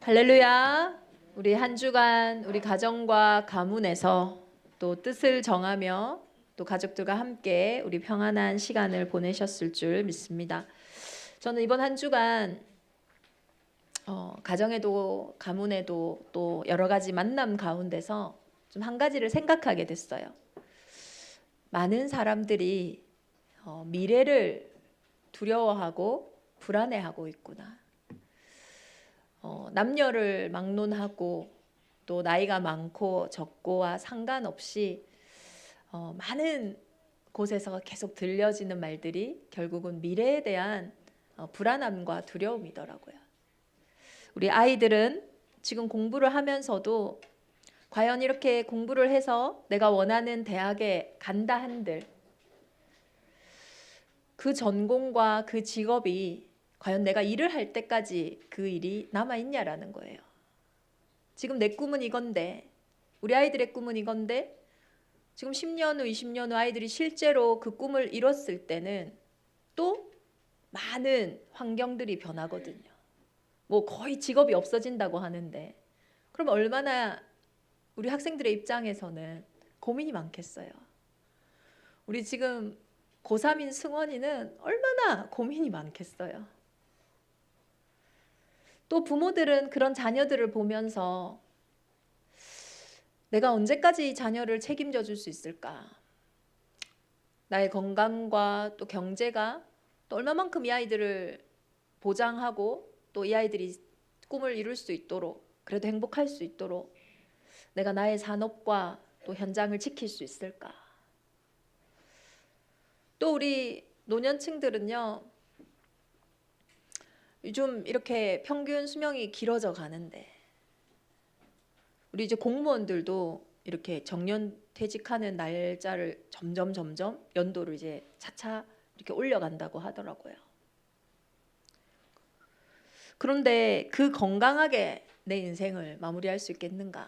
할렐루야. 우리 한 주간 우리 가정과 가문에서 또 뜻을 정하며 또 가족들과 함께 우리 평안한 시간을 보내셨을 줄 믿습니다. 저는 이번 한 주간 가정에도 가문에도 또 여러 가지 만남 가운데서 좀 한 가지를 생각하게 됐어요. 많은 사람들이 미래를 두려워하고 불안해하고 있구나. 남녀를 막론하고 또 나이가 많고 적고와 상관없이 많은 곳에서 계속 들려지는 말들이 결국은 미래에 대한 불안함과 두려움이더라고요. 우리 아이들은 지금 공부를 하면서도 과연 이렇게 공부를 해서 내가 원하는 대학에 간다 한들 그 전공과 그 직업이 과연 내가 일을 할 때까지 그 일이 남아있냐라는 거예요. 지금 내 꿈은 이건데, 우리 아이들의 꿈은 이건데 지금 10년 후, 20년 후 아이들이 실제로 그 꿈을 이뤘을 때는 또 많은 환경들이 변하거든요. 뭐 거의 직업이 없어진다고 하는데 그럼 얼마나 우리 학생들의 입장에서는 고민이 많겠어요. 우리 지금 고3인 승원이는 얼마나 고민이 많겠어요. 또 부모들은 그런 자녀들을 보면서 내가 언제까지 이 자녀를 책임져 줄 수 있을까? 나의 건강과 또 경제가 또 얼마만큼 이 아이들을 보장하고 또 이 아이들이 꿈을 이룰 수 있도록 그래도 행복할 수 있도록 내가 나의 산업과 또 현장을 지킬 수 있을까? 또 우리 노년층들은요. 요즘 이렇게 평균 수명이 길어져 가는데 우리 이제 공무원들도 이렇게 정년 퇴직하는 날짜를 점점 연도를 이제 차차 이렇게 올려간다고 하더라고요. 그런데 그 건강하게 내 인생을 마무리할 수 있겠는가?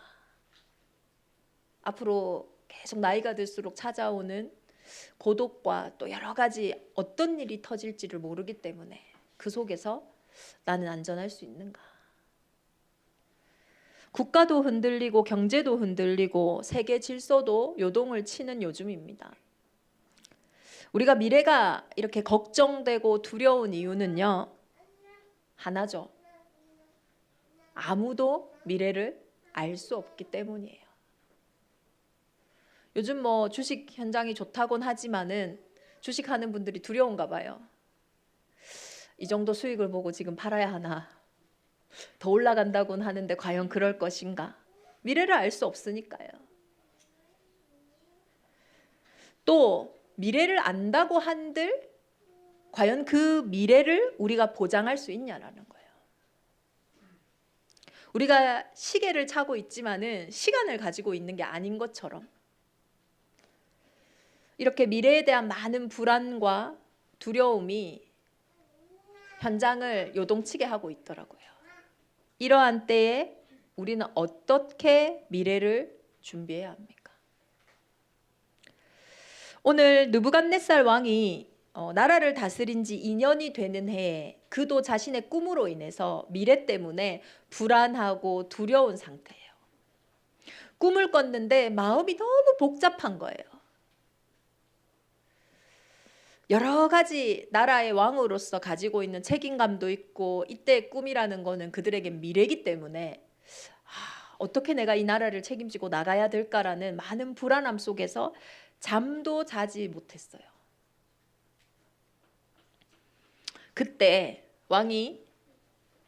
앞으로 계속 나이가 들수록 찾아오는 고독과 또 여러 가지 어떤 일이 터질지를 모르기 때문에 그 속에서 나는 안전할 수 있는가? 국가도 흔들리고 경제도 흔들리고 세계 질서도 요동을 치는 요즘입니다. 우리가 미래가 이렇게 걱정되고 두려운 이유는요. 하나죠. 아무도 미래를 알 수 없기 때문이에요. 요즘 뭐 주식 현장이 좋다곤 하지만은 주식하는 분들이 두려운가 봐요. 이 정도 수익을 보고 지금 팔아야 하나? 더 올라간다곤 하는데 과연 그럴 것인가? 미래를 알 수 없으니까요. 또 미래를 안다고 한들 과연 그 미래를 우리가 보장할 수 있냐라는 거예요. 우리가 시계를 차고 있지만은 시간을 가지고 있는 게 아닌 것처럼 이렇게 미래에 대한 많은 불안과 두려움이 현장을 요동치게 하고 있더라고요. 이러한 때에 우리는 어떻게 미래를 준비해야 합니까? 오늘 느부갓네살 왕이 나라를 다스린 지 2년이 되는 해에 그도 자신의 꿈으로 인해서 미래 때문에 불안하고 두려운 상태예요. 꿈을 꿨는데 마음이 너무 복잡한 거예요. 여러 가지 나라의 왕으로서 가지고 있는 책임감도 있고 이때의 꿈이라는 거는 그들에게 미래이기 때문에 어떻게 내가 이 나라를 책임지고 나가야 될까라는 많은 불안함 속에서 잠도 자지 못했어요. 그때 왕이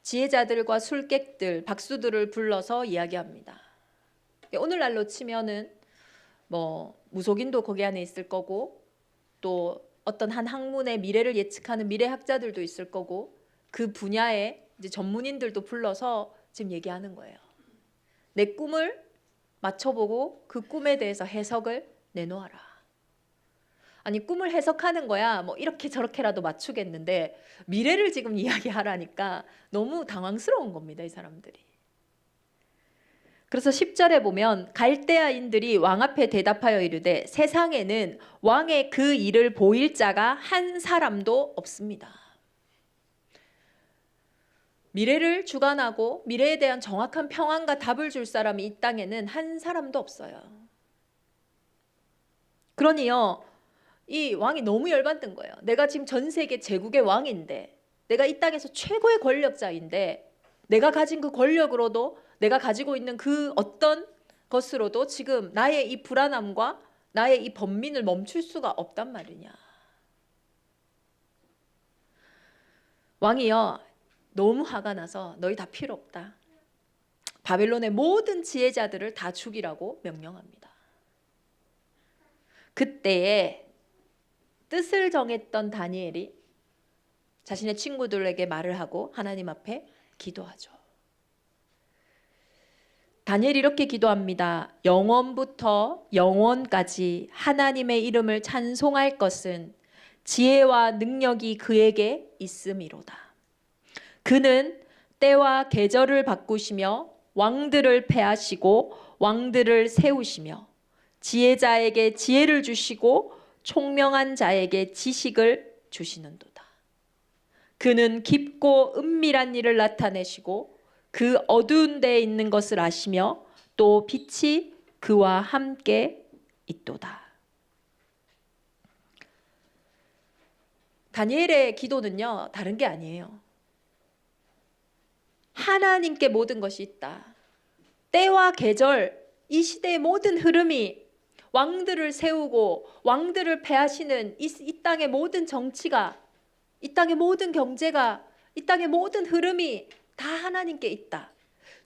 지혜자들과 술객들, 박수들을 불러서 이야기합니다. 오늘날로 치면은 뭐 무속인도 거기 안에 있을 거고 또 어떤 한 학문의 미래를 예측하는 미래학자들도 있을 거고 그 분야의 이제 전문인들도 불러서 지금 얘기하는 거예요. 내 꿈을 맞춰보고 그 꿈에 대해서 해석을 내놓아라. 아니 꿈을 해석하는 거야 뭐 이렇게 저렇게라도 맞추겠는데 미래를 지금 이야기하라니까 너무 당황스러운 겁니다. 이 사람들이. 그래서 10절에 보면 갈대아인들이 왕 앞에 대답하여 이르되 세상에는 왕의 그 일을 보일 자가 한 사람도 없습니다. 미래를 주관하고 미래에 대한 정확한 평안과 답을 줄 사람이 이 땅에는 한 사람도 없어요. 그러니요, 이 왕이 너무 열받는 거예요. 내가 지금 전 세계 제국의 왕인데, 내가 이 땅에서 최고의 권력자인데, 내가 가진 그 권력으로도, 내가 가지고 있는 그 어떤 것으로도 지금 나의 이 불안함과 나의 이 번민을 멈출 수가 없단 말이냐. 왕이요, 너무 화가 나서 너희 다 필요 없다. 바벨론의 모든 지혜자들을 다 죽이라고 명령합니다. 그때에 뜻을 정했던 다니엘이 자신의 친구들에게 말을 하고 하나님 앞에 기도하죠. 다니엘이 이렇게 기도합니다. 영원부터 영원까지 하나님의 이름을 찬송할 것은 지혜와 능력이 그에게 있음이로다. 그는 때와 계절을 바꾸시며 왕들을 패하시고 왕들을 세우시며 지혜자에게 지혜를 주시고 총명한 자에게 지식을 주시는도다. 그는 깊고 은밀한 일을 나타내시고 그 어두운 데에 있는 것을 아시며 또 빛이 그와 함께 있도다. 다니엘의 기도는요, 다른 게 아니에요. 하나님께 모든 것이 있다. 때와 계절, 이 시대의 모든 흐름이 왕들을 세우고 왕들을 패하시는 이 땅의 모든 정치가, 이 땅의 모든 경제가, 이 땅의 모든 흐름이 다 하나님께 있다.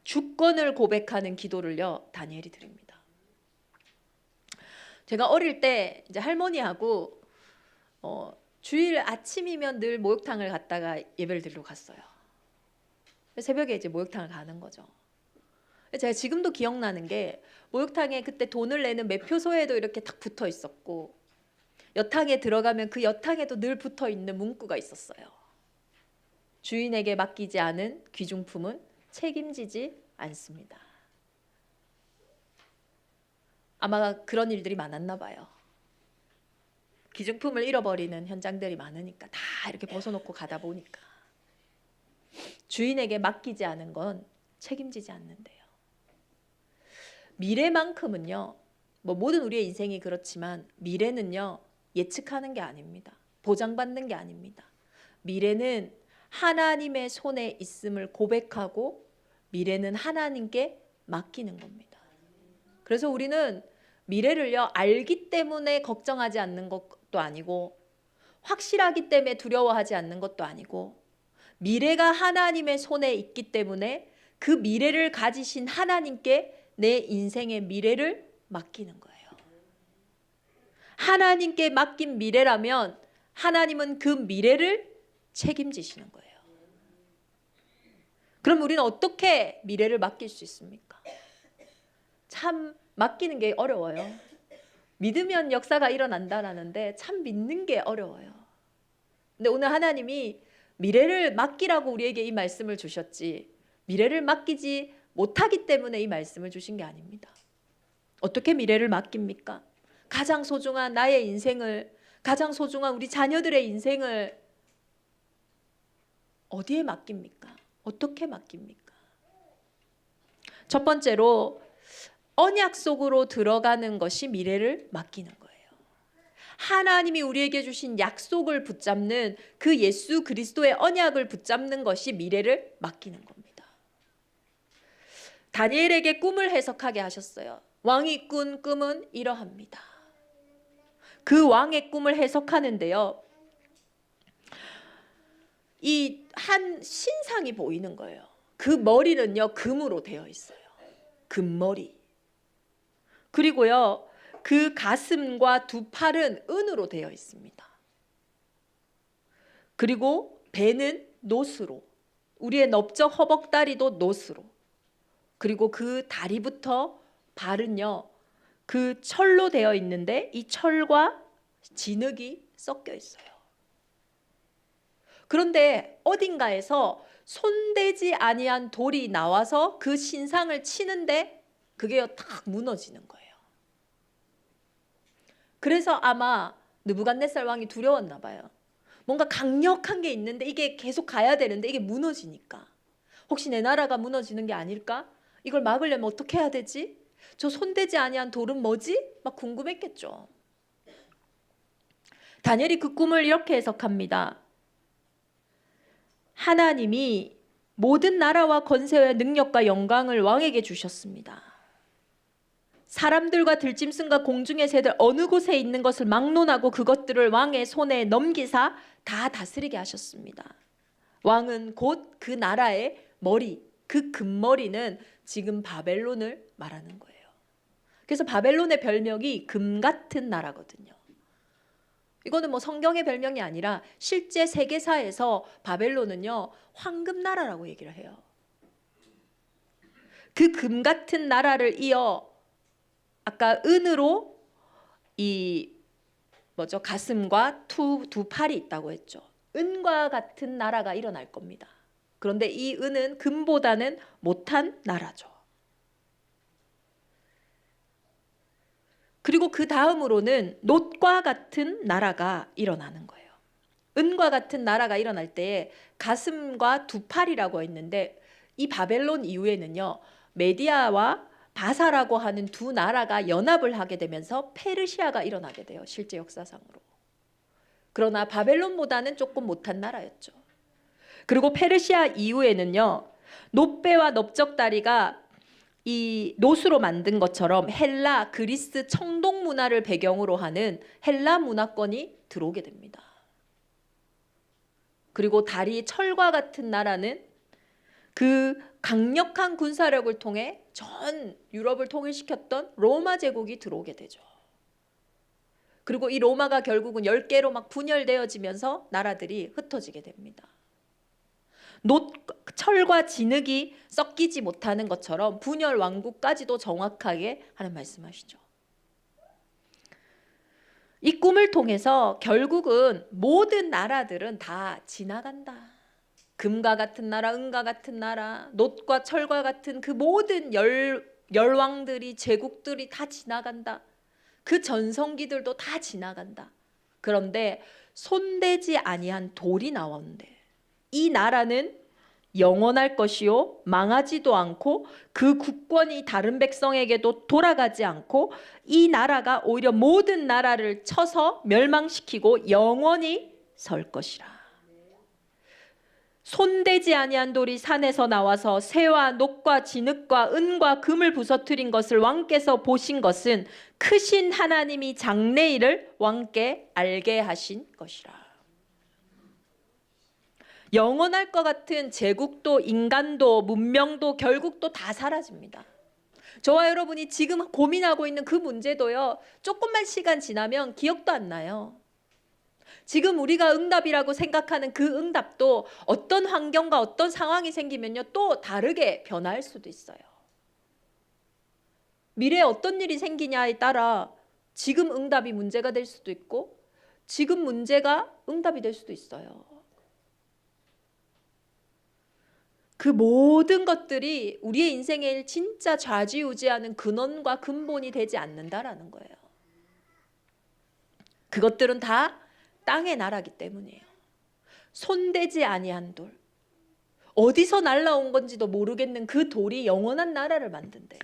주권을 고백하는 기도를요, 다니엘이 드립니다. 제가 어릴 때 이제 할머니하고 주일 아침이면 늘 목욕탕을 갔다가 예배를 드리러 갔어요. 새벽에 이제 목욕탕을 가는 거죠. 제가 지금도 기억나는 게 목욕탕에 그때 돈을 내는 매표소에도 이렇게 탁 붙어 있었고 여탕에 들어가면 그 여탕에도 늘 붙어 있는 문구가 있었어요. 주인에게 맡기지 않은 귀중품은 책임지지 않습니다. 아마 그런 일들이 많았나 봐요. 귀중품을 잃어버리는 현장들이 많으니까 다 이렇게 벗어놓고 가다 보니까 주인에게 맡기지 않은 건 책임지지 않는데요. 미래만큼은요, 뭐 모든 우리의 인생이 그렇지만 미래는요, 예측하는 게 아닙니다. 보장받는 게 아닙니다. 미래는 하나님의 손에 있음을 고백하고 미래는 하나님께 맡기는 겁니다. 그래서 우리는 미래를요, 알기 때문에 걱정하지 않는 것도 아니고 확실하기 때문에 두려워하지 않는 것도 아니고 미래가 하나님의 손에 있기 때문에 그 미래를 가지신 하나님께 내 인생의 미래를 맡기는 거예요. 하나님께 맡긴 미래라면 하나님은 그 미래를 책임지시는 거예요. 그럼 우리는 어떻게 미래를 맡길 수 있습니까? 참 맡기는 게 어려워요. 믿으면 역사가 일어난다라는데 참 믿는 게 어려워요. 근데 오늘 하나님이 미래를 맡기라고 우리에게 이 말씀을 주셨지 미래를 맡기지 못하기 때문에 이 말씀을 주신 게 아닙니다. 어떻게 미래를 맡깁니까? 가장 소중한 나의 인생을, 가장 소중한 우리 자녀들의 인생을 어디에 맡깁니까? 어떻게 맡깁니까? 첫 번째로 언약 속으로 들어가는 것이 미래를 맡기는 거예요. 하나님이 우리에게 주신 약속을 붙잡는 그 예수 그리스도의 언약을 붙잡는 것이 미래를 맡기는 겁니다. 다니엘에게 꿈을 해석하게 하셨어요. 왕이 꾼 꿈은 이러합니다. 그 왕의 꿈을 해석하는데요, 이 한 신상이 보이는 거예요. 그 머리는요, 금으로 되어 있어요. 금머리. 그리고요, 그 가슴과 두 팔은 은으로 되어 있습니다. 그리고 배는 노스로, 우리의 넓적 허벅다리도 노스로, 그리고 그 다리부터 발은요, 그 철로 되어 있는데 이 철과 진흙이 섞여 있어요. 그런데 어딘가에서 손대지 아니한 돌이 나와서 그 신상을 치는데 그게 탁 무너지는 거예요. 그래서 아마 느부갓네살 왕이 두려웠나 봐요. 뭔가 강력한 게 있는데 이게 계속 가야 되는데 이게 무너지니까. 혹시 내 나라가 무너지는 게 아닐까? 이걸 막으려면 어떻게 해야 되지? 저 손대지 아니한 돌은 뭐지? 막 궁금했겠죠. 다니엘이 그 꿈을 이렇게 해석합니다. 하나님이 모든 나라와 권세와 능력과 영광을 왕에게 주셨습니다. 사람들과 들짐승과 공중의 새들 어느 곳에 있는 것을 막론하고 그것들을 왕의 손에 넘기사 다 다스리게 하셨습니다. 왕은 곧 그 나라의 머리, 그 금머리는 지금 바벨론을 말하는 거예요. 그래서 바벨론의 별명이 금 같은 나라거든요. 이거는 뭐 성경의 별명이 아니라 실제 세계사에서 바벨론은요 황금나라라고 얘기를 해요. 그 금 같은 나라를 이어 아까 은으로 이 가슴과 두 팔이 있다고 했죠. 은과 같은 나라가 일어날 겁니다. 그런데 이 은은 금보다는 못한 나라죠. 그리고 그 다음으로는 놋과 같은 나라가 일어나는 거예요. 은과 같은 나라가 일어날 때에 가슴과 두 팔이라고 했는데 이 바벨론 이후에는요 메디아와 바사라고 하는 두 나라가 연합을 하게 되면서 페르시아가 일어나게 돼요. 실제 역사상으로. 그러나 바벨론보다는 조금 못한 나라였죠. 그리고 페르시아 이후에는요 놋배와 넓적다리가 이 놋으로 만든 것처럼 헬라, 그리스 청동 문화를 배경으로 하는 헬라 문화권이 들어오게 됩니다. 그리고 다리 철과 같은 나라는 그 강력한 군사력을 통해 전 유럽을 통일시켰던 로마 제국이 들어오게 되죠. 그리고 이 로마가 결국은 10개로 막 분열되어지면서 나라들이 흩어지게 됩니다. 철과 진흙이 섞이지 못하는 것처럼 분열 왕국까지도 정확하게 하는 말씀하시죠. 이 꿈을 통해서 결국은 모든 나라들은 다 지나간다. 금과 같은 나라, 은과 같은 나라, 놋과 철과 같은 그 모든 열왕들이 제국들이 다 지나간다. 그 전성기들도 다 지나간다. 그런데 손대지 아니한 돌이 나오는데 이 나라는 영원할 것이요 망하지도 않고 그 국권이 다른 백성에게도 돌아가지 않고 이 나라가 오히려 모든 나라를 쳐서 멸망시키고 영원히 설 것이라. 손대지 아니한 돌이 산에서 나와서 새와 녹과 진흙과 은과 금을 부서뜨린 것을 왕께서 보신 것은 크신 하나님이 장래일을 왕께 알게 하신 것이라. 영원할 것 같은 제국도 인간도 문명도 결국 또 다 사라집니다. 저와 여러분이 지금 고민하고 있는 그 문제도요 조금만 시간 지나면 기억도 안 나요. 지금 우리가 응답이라고 생각하는 그 응답도 어떤 환경과 어떤 상황이 생기면요 또 다르게 변할 수도 있어요. 미래에 어떤 일이 생기냐에 따라 지금 응답이 문제가 될 수도 있고 지금 문제가 응답이 될 수도 있어요. 그 모든 것들이 우리의 인생을 진짜 좌지우지하는 근원과 근본이 되지 않는다라는 거예요. 그것들은 다 땅의 나라기 때문이에요. 손대지 아니한 돌, 어디서 날라온 건지도 모르겠는 그 돌이 영원한 나라를 만든대요.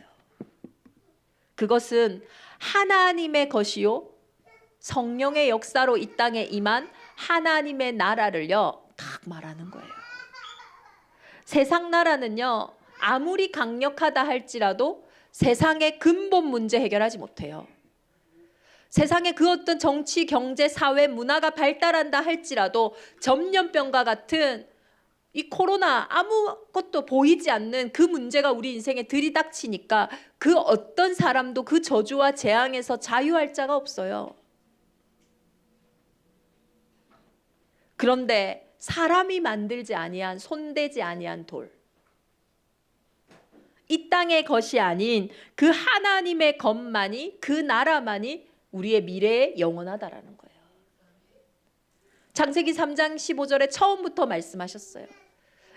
그것은 하나님의 것이요 성령의 역사로 이 땅에 임한 하나님의 나라를요 딱 말하는 거예요. 세상 나라는요 아무리 강력하다 할지라도 세상의 근본 문제 해결하지 못해요. 세상에 그 어떤 정치, 경제, 사회, 문화가 발달한다 할지라도 전염병과 같은 이 코로나 아무것도 보이지 않는 그 문제가 우리 인생에 들이닥치니까 그 어떤 사람도 그 저주와 재앙에서 자유할 자가 없어요. 그런데 사람이 만들지 아니한 손대지 아니한 돌, 이 땅의 것이 아닌 그 하나님의 것만이 그 나라만이 우리의 미래에 영원하다라는 거예요. 창세기 3장 15절에 처음부터 말씀하셨어요.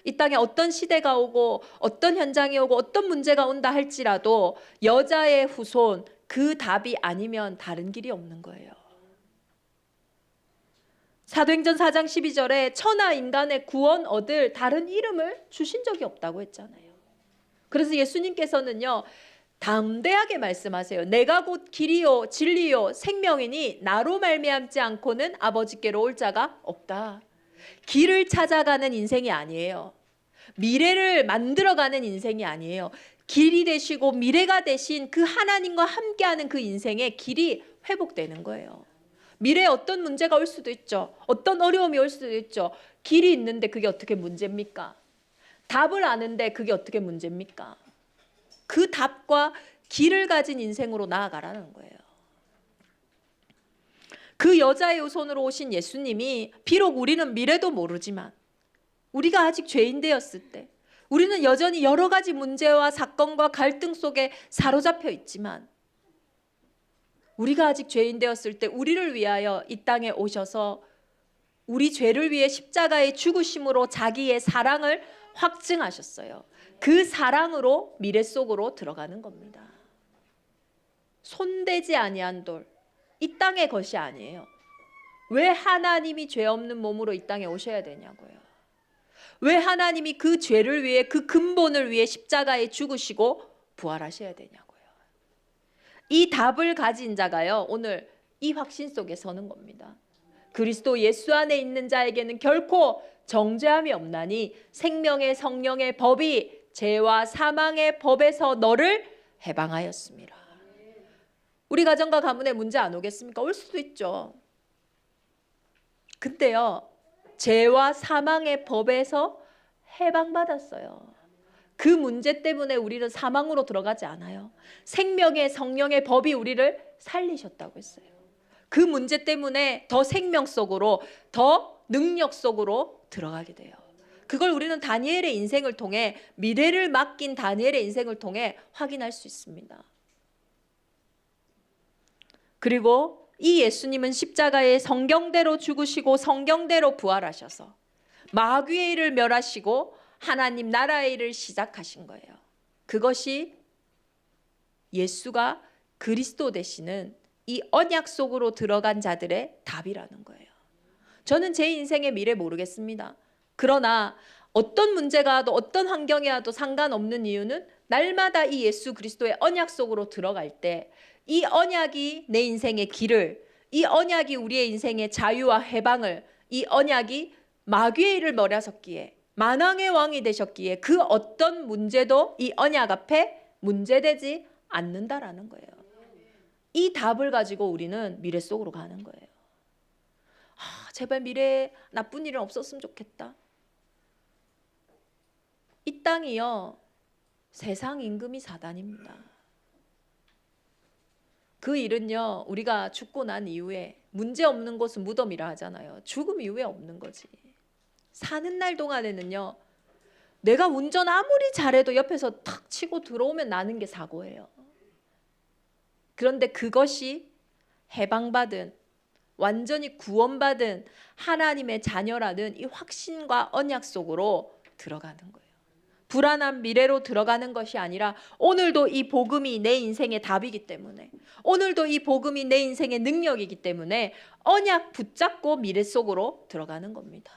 이 땅에 어떤 시대가 오고 어떤 현장이 오고 어떤 문제가 온다 할지라도 여자의 후손 그 답이 아니면 다른 길이 없는 거예요. 사도행전 4장 12절에 천하 인간의 구원 얻을 다른 이름을 주신 적이 없다고 했잖아요. 그래서 예수님께서는요, 담대하게 말씀하세요. 내가 곧 길이요 진리요 생명이니 나로 말미암지 않고는 아버지께로 올 자가 없다. 길을 찾아가는 인생이 아니에요. 미래를 만들어가는 인생이 아니에요. 길이 되시고 미래가 되신 그 하나님과 함께하는 그 인생의 길이 회복되는 거예요. 미래에 어떤 문제가 올 수도 있죠. 어떤 어려움이 올 수도 있죠. 길이 있는데 그게 어떻게 문제입니까? 답을 아는데 그게 어떻게 문제입니까? 그 답과 길을 가진 인생으로 나아가라는 거예요. 그 여자의 후손으로 오신 예수님이 비록 우리는 미래도 모르지만 우리가 아직 죄인 되었을 때 우리는 여전히 여러 가지 문제와 사건과 갈등 속에 사로잡혀 있지만 우리가 아직 죄인 되었을 때 우리를 위하여 이 땅에 오셔서 우리 죄를 위해 십자가에 죽으심으로 자기의 사랑을 확증하셨어요. 그 사랑으로 미래 속으로 들어가는 겁니다. 손대지 아니한 돌, 이 땅의 것이 아니에요. 왜 하나님이 죄 없는 몸으로 이 땅에 오셔야 되냐고요. 왜 하나님이 그 죄를 위해 그 근본을 위해 십자가에 죽으시고 부활하셔야 되냐고요. 이 답을 가진 자가요, 오늘 이 확신 속에 서는 겁니다. 그리스도 예수 안에 있는 자에게는 결코 정죄함이 없나니 생명의 성령의 법이 죄와 사망의 법에서 너를 해방하였습니다. 우리 가정과 가문에 문제 안 오겠습니까? 올 수도 있죠. 근데요, 죄와 사망의 법에서 해방받았어요. 그 문제 때문에 우리는 사망으로 들어가지 않아요. 생명의 성령의 법이 우리를 살리셨다고 했어요. 그 문제 때문에 더 생명 속으로, 더 능력 속으로 들어가게 돼요. 그걸 우리는 다니엘의 인생을 통해, 미래를 맡긴 다니엘의 인생을 통해 확인할 수 있습니다. 그리고 이 예수님은 십자가에 성경대로 죽으시고 성경대로 부활하셔서 마귀의 일을 멸하시고 하나님 나라의 일을 시작하신 거예요. 그것이 예수가 그리스도 되시는 이 언약 속으로 들어간 자들의 답이라는 거예요. 저는 제 인생의 미래 모르겠습니다. 그러나 어떤 문제가 와도 어떤 환경이 와도 상관없는 이유는 날마다 이 예수 그리스도의 언약 속으로 들어갈 때 이 언약이 내 인생의 길을, 이 언약이 우리의 인생의 자유와 해방을, 이 언약이 마귀의 일을 멸하셨기에, 만왕의 왕이 되셨기에 그 어떤 문제도 이 언약 앞에 문제되지 않는다라는 거예요. 이 답을 가지고 우리는 미래 속으로 가는 거예요. 제발 미래에 나쁜 일은 없었으면 좋겠다. 이 땅이요, 세상 임금이 사단입니다. 그 일은요, 우리가 죽고 난 이후에 문제 없는 곳은 무덤이라 하잖아요. 죽음 이후에 없는 거지. 사는 날 동안에는요, 내가 운전 아무리 잘해도 옆에서 탁 치고 들어오면 나는 게 사고예요. 그런데 그것이 해방받은, 완전히 구원받은 하나님의 자녀라는 이 확신과 언약 속으로 들어가는 거예요. 불안한 미래로 들어가는 것이 아니라 오늘도 이 복음이 내 인생의 답이기 때문에, 오늘도 이 복음이 내 인생의 능력이기 때문에 언약 붙잡고 미래 속으로 들어가는 겁니다.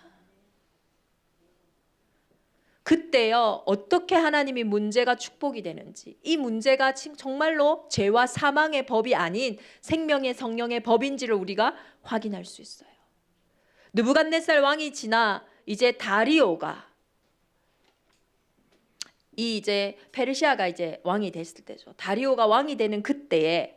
그때요, 어떻게 하나님이 문제가 축복이 되는지, 이 문제가 정말로 죄와 사망의 법이 아닌 생명의 성령의 법인지를 우리가 확인할 수 있어요. 느부갓네살 왕이 지나 이제 다리오가, 이제 페르시아가 이제 왕이 됐을 때죠. 다리오가 왕이 되는 그때에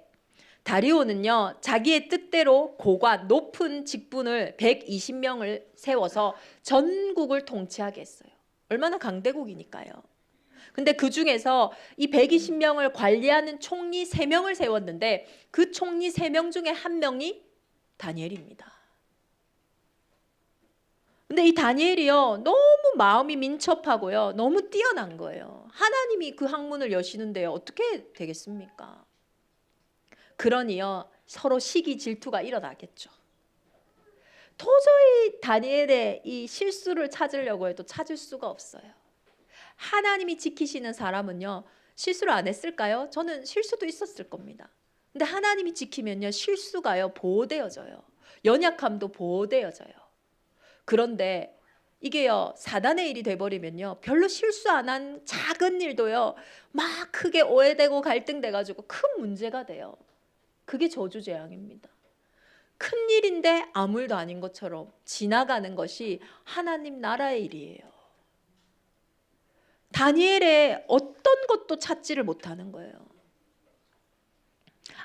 다리오는요, 자기의 뜻대로 고관, 높은 직분을 120명을 세워서 전국을 통치하게 했어요. 얼마나 강대국이니까요. 근데 그 중에서 이 120명을 관리하는 총리 3명을 세웠는데 그 총리 3명 중에 한 명이 다니엘입니다. 근데 이 다니엘이요, 너무 마음이 민첩하고요, 너무 뛰어난 거예요. 하나님이 그 학문을 여시는데요, 어떻게 되겠습니까? 그러니요, 서로 시기 질투가 일어나겠죠. 도저히 다니엘의 이 실수를 찾으려고 해도 찾을 수가 없어요. 하나님이 지키시는 사람은요, 실수를 안 했을까요? 저는 실수도 있었을 겁니다. 근데 하나님이 지키면요, 실수가요, 보호되어져요. 연약함도 보호되어져요. 그런데 이게요, 사단의 일이 돼버리면요, 별로 실수 안 한 작은 일도요 막 크게 오해되고 갈등돼가지고 큰 문제가 돼요. 그게 저주재앙입니다. 큰 일인데 아무 일도 아닌 것처럼 지나가는 것이 하나님 나라의 일이에요. 다니엘의 어떤 것도 찾지를 못하는 거예요.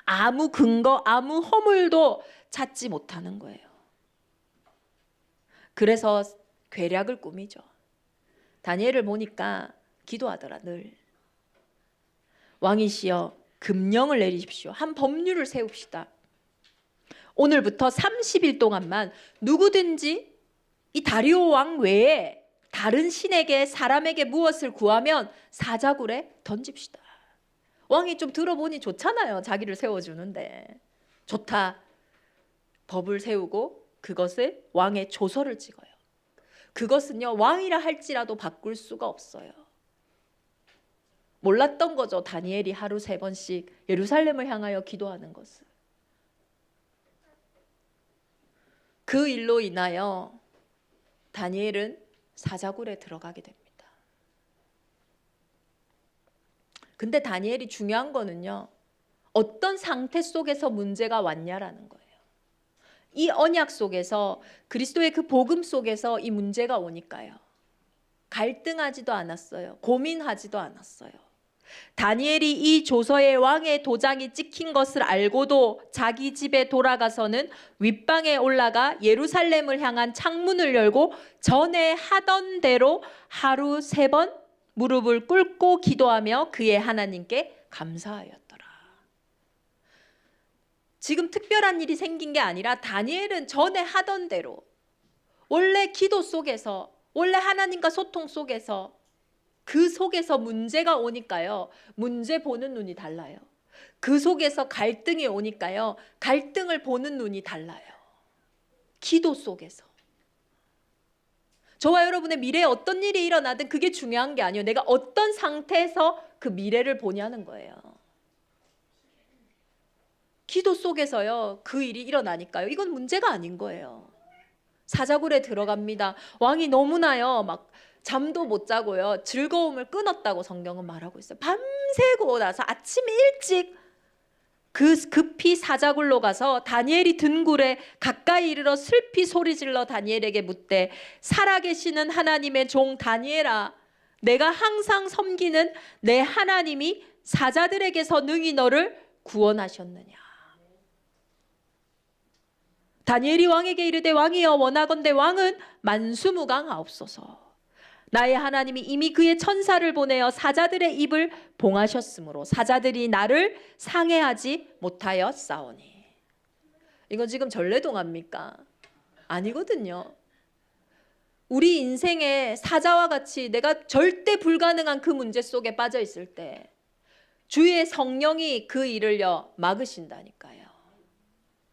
아무 근거, 아무 허물도 찾지 못하는 거예요. 그래서 괴략을 꾸미죠. 다니엘을 보니까 기도하더라. 늘 왕이시여 금령을 내리십시오. 한 법률을 세웁시다. 오늘부터 30일 동안만 누구든지 이 다리오 왕 외에 다른 신에게 사람에게 무엇을 구하면 사자굴에 던집시다. 왕이 좀 들어보니 좋잖아요. 자기를 세워주는데. 좋다. 법을 세우고 그것을 왕의 조서를 찍어요. 그것은요, 왕이라 할지라도 바꿀 수가 없어요. 몰랐던 거죠. 다니엘이 하루 3번씩 예루살렘을 향하여 기도하는 것을. 그 일로 인하여 다니엘은 사자굴에 들어가게 됩니다. 근데 다니엘이 중요한 거는요, 어떤 상태 속에서 문제가 왔냐라는 거예요. 이 언약 속에서, 그리스도의 그 복음 속에서 이 문제가 오니까요, 갈등하지도 않았어요. 고민하지도 않았어요. 다니엘이 이 조서에 왕의 도장이 찍힌 것을 알고도 자기 집에 돌아가서는 윗방에 올라가 예루살렘을 향한 창문을 열고 전에 하던 대로 하루 3번 무릎을 꿇고 기도하며 그의 하나님께 감사하였더라. 지금 특별한 일이 생긴 게 아니라 다니엘은 전에 하던 대로, 원래 기도 속에서, 원래 하나님과 소통 속에서, 그 속에서 문제가 오니까요, 문제 보는 눈이 달라요. 그 속에서 갈등이 오니까요, 갈등을 보는 눈이 달라요. 기도 속에서. 저와 여러분의 미래에 어떤 일이 일어나든 그게 중요한 게 아니에요. 내가 어떤 상태에서 그 미래를 보냐는 거예요. 기도 속에서요, 그 일이 일어나니까요, 이건 문제가 아닌 거예요. 사자굴에 들어갑니다. 왕이 너무나요, 막 잠도 못 자고요, 즐거움을 끊었다고 성경은 말하고 있어요. 밤새고 나서 아침 일찍 급히 사자굴로 가서 다니엘이 든 굴에 가까이 이르러 슬피 소리질러 다니엘에게 묻되, 살아계시는 하나님의 종 다니엘아, 내가 항상 섬기는 내 하나님이 사자들에게서 능히 너를 구원하셨느냐. 다니엘이 왕에게 이르되, 왕이여 원하건대 왕은 만수무강하옵소서. 나의 하나님이 이미 그의 천사를 보내어 사자들의 입을 봉하셨으므로 사자들이 나를 상해하지 못하였사오니. 이건 지금 전래동화입니까? 아니거든요. 우리 인생에 사자와 같이 내가 절대 불가능한 그 문제 속에 빠져 있을 때 주의 성령이 그 일을요 막으신다니까요.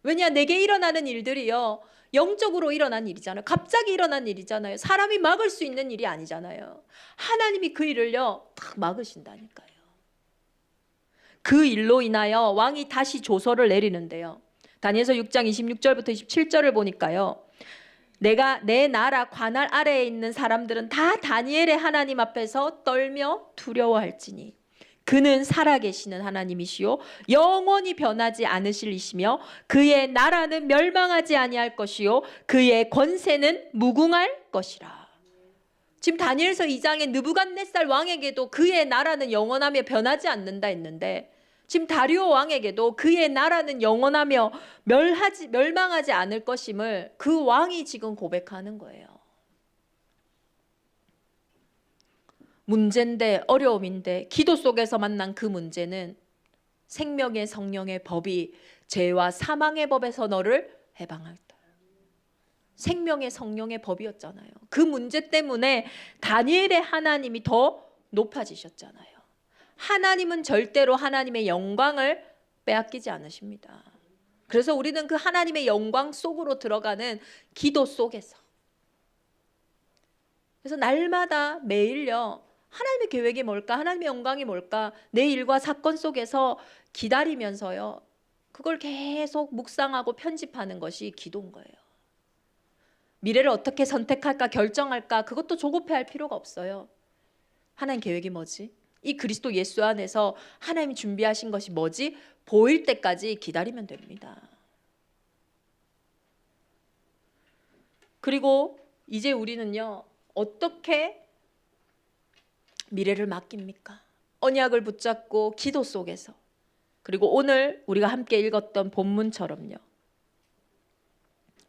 왜냐, 내게 일어나는 일들이요 영적으로 일어난 일이잖아요. 갑자기 일어난 일이잖아요. 사람이 막을 수 있는 일이 아니잖아요. 하나님이 그 일을요 딱 막으신다니까요. 그 일로 인하여 왕이 다시 조서를 내리는데요, 다니엘서 6장 26절부터 27절을 보니까요, 내가 내 나라 관할 아래에 있는 사람들은 다 다니엘의 하나님 앞에서 떨며 두려워할지니 그는 살아계시는 하나님이시요 영원히 변하지 않으실 이시며 그의 나라는 멸망하지 아니할 것이요 그의 권세는 무궁할 것이라. 지금 다니엘서 2장에 느부갓네살 왕에게도 그의 나라는 영원하며 변하지 않는다 했는데, 지금 다리오 왕에게도 그의 나라는 영원하며 멸망하지 않을 것임을 그 왕이 지금 고백하는 거예요. 문제인데, 어려움인데, 기도 속에서 만난 그 문제는 생명의 성령의 법이 죄와 사망의 법에서 너를 해방하겠다. 생명의 성령의 법이었잖아요. 그 문제 때문에 다니엘의 하나님이 더 높아지셨잖아요. 하나님은 절대로 하나님의 영광을 빼앗기지 않으십니다. 그래서 우리는 그 하나님의 영광 속으로 들어가는 기도 속에서, 그래서 날마다 매일요, 하나님의 계획이 뭘까? 하나님의 영광이 뭘까? 내 일과 사건 속에서 기다리면서요, 그걸 계속 묵상하고 편집하는 것이 기도인 거예요. 미래를 어떻게 선택할까 결정할까 그것도 조급해할 필요가 없어요. 하나님 계획이 뭐지? 이 그리스도 예수 안에서 하나님이 준비하신 것이 뭐지? 보일 때까지 기다리면 됩니다. 그리고 이제 우리는요, 어떻게 미래를 맡깁니까? 언약을 붙잡고 기도 속에서, 그리고 오늘 우리가 함께 읽었던 본문처럼요,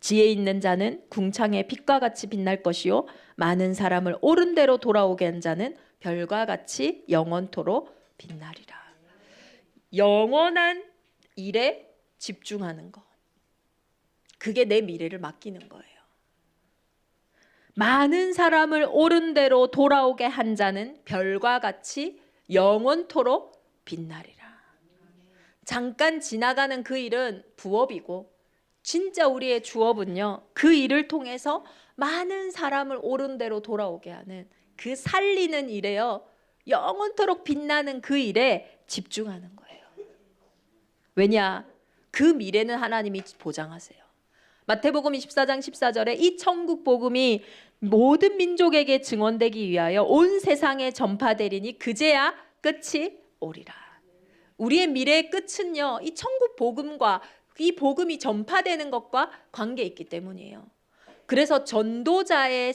지혜 있는 자는 궁창의 빛과 같이 빛날 것이요 많은 사람을 옳은 대로 돌아오게 한 자는 별과 같이 영원토록 빛나리라. 영원한 일에 집중하는 것, 그게 내 미래를 맡기는 거예요. 많은 사람을 옳은 대로 돌아오게 한 자는 별과 같이 영원토록 빛나리라. 잠깐 지나가는 그 일은 부업이고, 진짜 우리의 주업은요, 그 일을 통해서 많은 사람을 옳은 대로 돌아오게 하는 그 살리는 일에요, 영원토록 빛나는 그 일에 집중하는 거예요. 왜냐? 그 미래는 하나님이 보장하세요. 마태복음 24장 14절에 이 천국 복음이 모든 민족에게 증언되기 위하여 온 세상에 전파되리니 그제야 끝이 오리라. 우리의 미래의 끝은요, 이 천국 복음과 이 복음이 전파되는 것과 관계 있기 때문이에요. 그래서 전도자의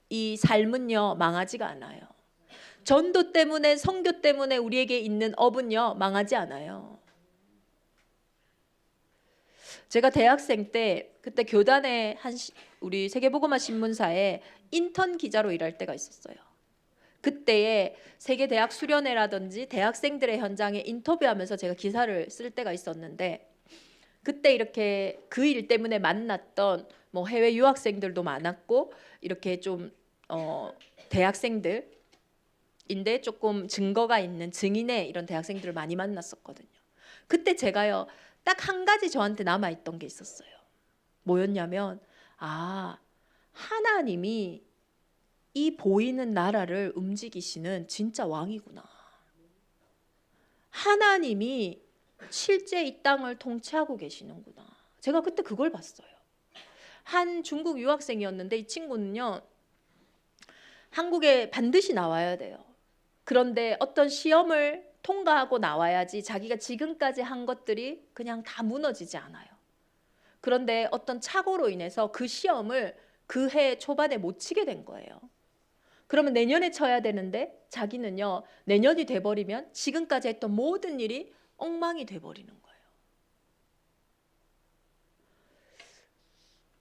이 삶은요, 망하지가 않아요. 전도 때문에, 선교 때문에 우리에게 있는 업은요, 망하지 않아요. 제가 대학생 때 그때 교단의 우리 세계복음화 신문사에 인턴 기자로 일할 때가 있었어요. 그때에 세계대학 수련회라든지 대학생들의 현장에 인터뷰하면서 제가 기사를 쓸 때가 있었는데, 그때 이렇게 그 일 때문에 만났던 뭐 해외 유학생들도 많았고, 이렇게 좀 대학생들인데 조금 증거가 있는 증인의 이런 대학생들을 많이 만났었거든요. 그때 제가요, 딱 한 가지 저한테 남아있던 게 있었어요. 뭐였냐면, 하나님이 이 보이는 나라를 움직이시는 진짜 왕이구나. 하나님이 실제 이 땅을 통치하고 계시는구나. 제가 그때 그걸 봤어요. 한 중국 유학생이었는데 이 친구는요, 한국에 반드시 나와야 돼요. 그런데 어떤 시험을 통과하고 나와야지 자기가 지금까지 한 것들이 그냥 다 무너지지 않아요. 그런데 어떤 착오로 인해서 그 시험을 그 해 초반에 못 치게 된 거예요. 그러면 내년에 쳐야 되는데 자기는요, 내년이 돼버리면 지금까지 했던 모든 일이 엉망이 돼버리는 거예요.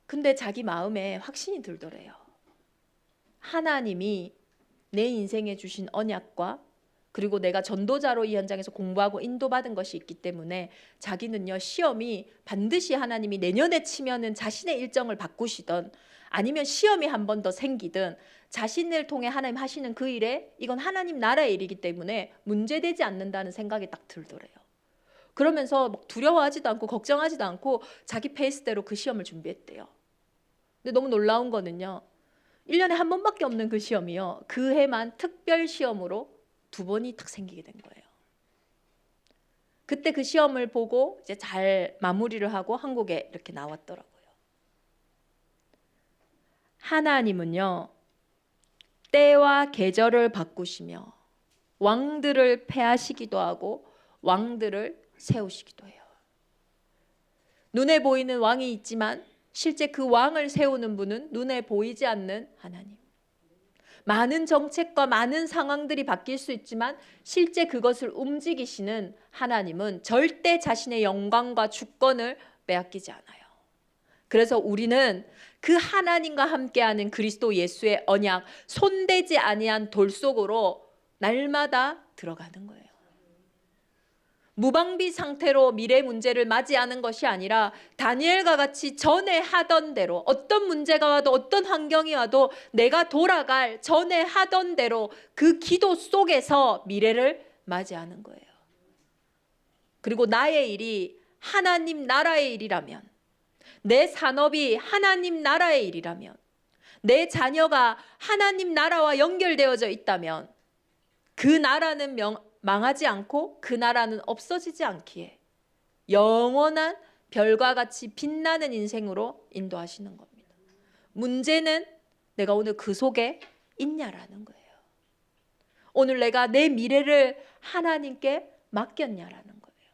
근데 자기 마음에 확신이 들더래요. 하나님이 내 인생에 주신 언약과, 그리고 내가 전도자로 이 현장에서 공부하고 인도받은 것이 있기 때문에 자기는요, 시험이 반드시 하나님이 내년에 치면은 자신의 일정을 바꾸시던, 아니면 시험이 한 번 더 생기든 자신을 통해 하나님 하시는 그 일에 이건 하나님 나라의 일이기 때문에 문제되지 않는다는 생각이 딱 들더래요. 그러면서 막 두려워하지도 않고 걱정하지도 않고 자기 페이스대로 그 시험을 준비했대요. 근데 너무 놀라운 거는요, 1년에 한 번밖에 없는 그 시험이요, 그 해만 특별 시험으로 2번이 탁 생기게 된 거예요. 그때 그 시험을 보고 이제 잘 마무리를 하고 한국에 이렇게 나왔더라고요. 하나님은요, 때와 계절을 바꾸시며 왕들을 패하시기도 하고 왕들을 세우시기도 해요. 눈에 보이는 왕이 있지만 실제 그 왕을 세우는 분은 눈에 보이지 않는 하나님. 많은 정책과 많은 상황들이 바뀔 수 있지만 실제 그것을 움직이시는 하나님은 절대 자신의 영광과 주권을 빼앗기지 않아요. 그래서 우리는 그 하나님과 함께하는 그리스도 예수의 언약, 손대지 아니한 돌 속으로 날마다 들어가는 거예요. 무방비 상태로 미래 문제를 맞이하는 것이 아니라 다니엘과 같이 전에 하던 대로, 어떤 문제가 와도 어떤 환경이 와도 내가 돌아갈 전에 하던 대로 그 기도 속에서 미래를 맞이하는 거예요. 그리고 나의 일이 하나님 나라의 일이라면, 내 산업이 하나님 나라의 일이라면, 내 자녀가 하나님 나라와 연결되어져 있다면 그 나라는 망하지 않고 그 나라는 없어지지 않기에 영원한 별과 같이 빛나는 인생으로 인도하시는 겁니다. 문제는 내가 오늘 그 속에 있냐라는 거예요. 오늘 내가 내 미래를 하나님께 맡겼냐라는 거예요.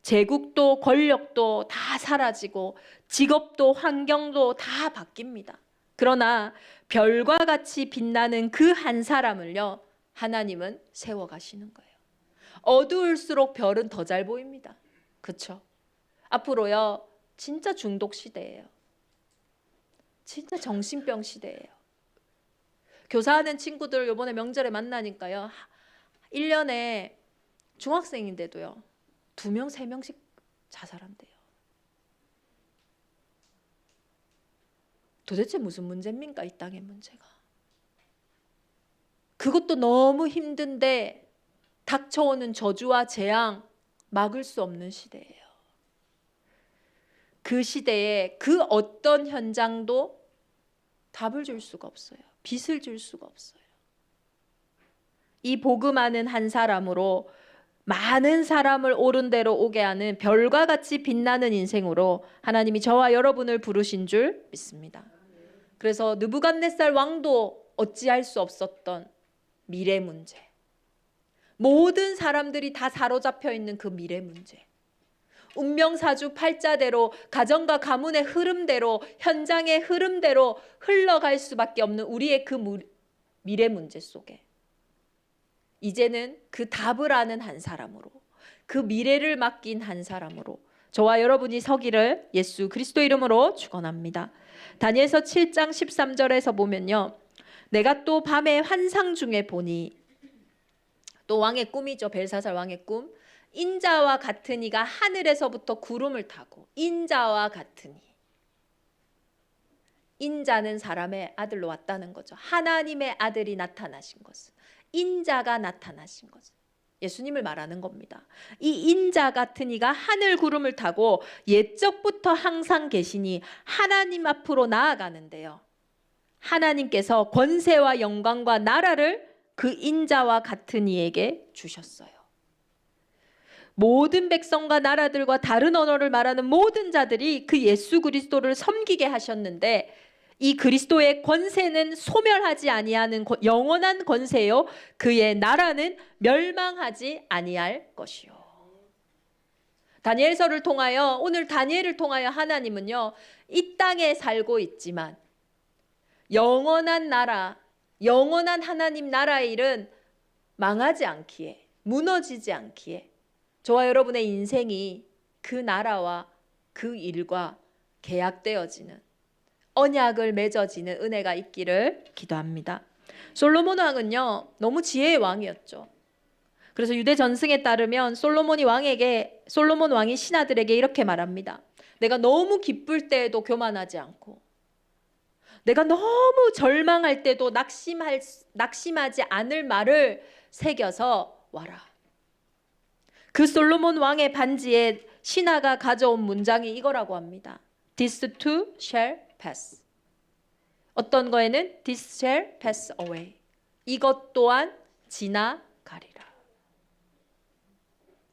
제국도 권력도 다 사라지고 직업도 환경도 다 바뀝니다. 그러나 별과 같이 빛나는 그 한 사람을요, 하나님은 세워가시는 거예요. 어두울수록 별은 더 잘 보입니다. 그렇죠? 앞으로요, 진짜 중독 시대예요. 진짜 정신병 시대예요. 교사하는 친구들 이번에 명절에 만나니까요, 1년에 중학생인데도요 2명, 3명씩 자살한대요. 도대체 무슨 문제입니까? 이 땅의 문제가. 그것도 너무 힘든데 닥쳐오는 저주와 재앙 막을 수 없는 시대예요. 그 시대에 그 어떤 현장도 답을 줄 수가 없어요. 빛을 줄 수가 없어요. 이 복음하는 한 사람으로 많은 사람을 옳은 대로 오게 하는 별과 같이 빛나는 인생으로 하나님이 저와 여러분을 부르신 줄 믿습니다. 그래서 느부갓네살 왕도 어찌할 수 없었던 미래 문제, 모든 사람들이 다 사로잡혀 있는 그 미래 문제, 운명사주 팔자대로 가정과 가문의 흐름대로 현장의 흐름대로 흘러갈 수밖에 없는 우리의 그 미래 문제 속에 이제는 그 답을 아는 한 사람으로, 그 미래를 맡긴 한 사람으로 저와 여러분이 서기를 예수 그리스도 이름으로 축원합니다. 다니엘서 7장 13절에서 보면요, 내가 또 밤에 환상 중에 보니, 또 왕의 꿈이죠. 벨사살 왕의 꿈. 인자와 같은 이가 하늘에서부터 구름을 타고, 인자와 같은 이, 인자는 사람의 아들로 왔다는 거죠. 하나님의 아들이 나타나신 것은, 인자가 나타나신 것은 예수님을 말하는 겁니다. 이 인자 같은 이가 하늘 구름을 타고 옛적부터 항상 계시니 하나님 앞으로 나아가는데요, 하나님께서 권세와 영광과 나라를 그 인자와 같은 이에게 주셨어요. 모든 백성과 나라들과 다른 언어를 말하는 모든 자들이 그 예수 그리스도를 섬기게 하셨는데, 이 그리스도의 권세는 소멸하지 아니하는 영원한 권세요, 그의 나라는 멸망하지 아니할 것이요. 다니엘서를 통하여, 오늘 다니엘을 통하여 하나님은요, 이 땅에 살고 있지만 영원한 나라, 영원한 하나님 나라의 일은 망하지 않기에, 무너지지 않기에 저와 여러분의 인생이 그 나라와 그 일과 계약되어지는, 언약을 맺어지는 은혜가 있기를 기도합니다. 솔로몬 왕은요, 너무 지혜의 왕이었죠. 그래서 유대 전승에 따르면 솔로몬 왕이 신하들에게 이렇게 말합니다. 내가 너무 기쁠 때에도 교만하지 않고, 내가 너무 절망할 때도 낙심하지 않을 말을 새겨서 와라. 그 솔로몬 왕의 반지에 신하가 가져온 문장이 이거라고 합니다. This too shall pass. 어떤 거에는 This shall pass away. 이것 또한 지나가리라.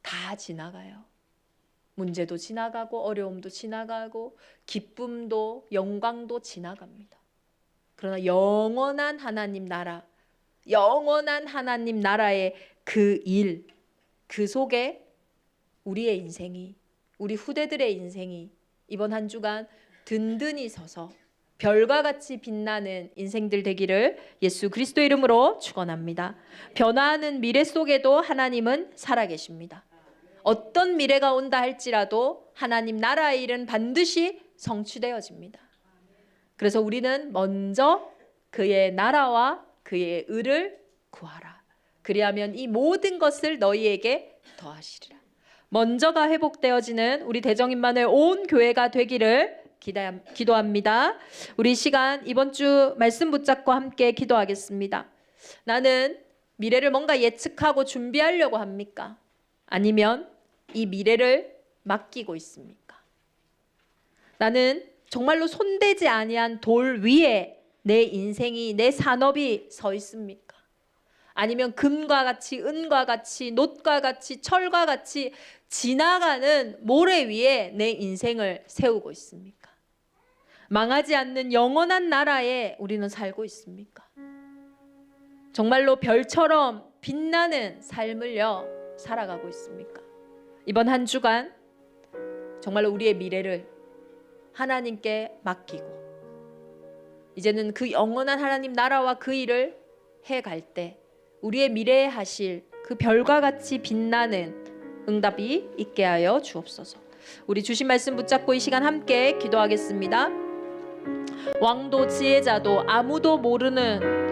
다 지나가요. 문제도 지나가고 어려움도 지나가고 기쁨도 영광도 지나갑니다. 그러나 영원한 하나님 나라, 영원한 하나님 나라의 그 일, 그 속에 우리의 인생이, 우리 후대들의 인생이 이번 한 주간 든든히 서서 별과 같이 빛나는 인생들 되기를 예수 그리스도 이름으로 축원합니다. 변화하는 미래 속에도 하나님은 살아계십니다. 어떤 미래가 온다 할지라도 하나님 나라의 일은 반드시 성취되어집니다. 그래서 우리는 먼저 그의 나라와 그의 의를 구하라. 그리하면 이 모든 것을 너희에게 더하시리라. 먼저가 회복되어지는 우리 대정인만을 온 교회가 되기를 기도합니다. 우리 시간 이번 주 말씀 붙잡고 함께 기도하겠습니다. 나는 미래를 뭔가 예측하고 준비하려고 합니까? 아니면 이 미래를 맡기고 있습니까? 나는 정말로 손대지 아니한 돌 위에 내 인생이, 내 산업이 서 있습니까? 아니면 금과 같이, 은과 같이, 놋과 같이, 철과 같이 지나가는 모래 위에 내 인생을 세우고 있습니까? 망하지 않는 영원한 나라에 우리는 살고 있습니까? 정말로 별처럼 빛나는 삶을요 살아가고 있습니까? 이번 한 주간 정말로 우리의 미래를 하나님께 맡기고 이제는 그 영원한 하나님 나라와 그 일을 해갈 때 우리의 미래에 하실 그 별과 같이 빛나는 응답이 있게 하여 주옵소서. 우리 주신 말씀 붙잡고 이 시간 함께 기도하겠습니다. 왕도 지혜자도 아무도 모르는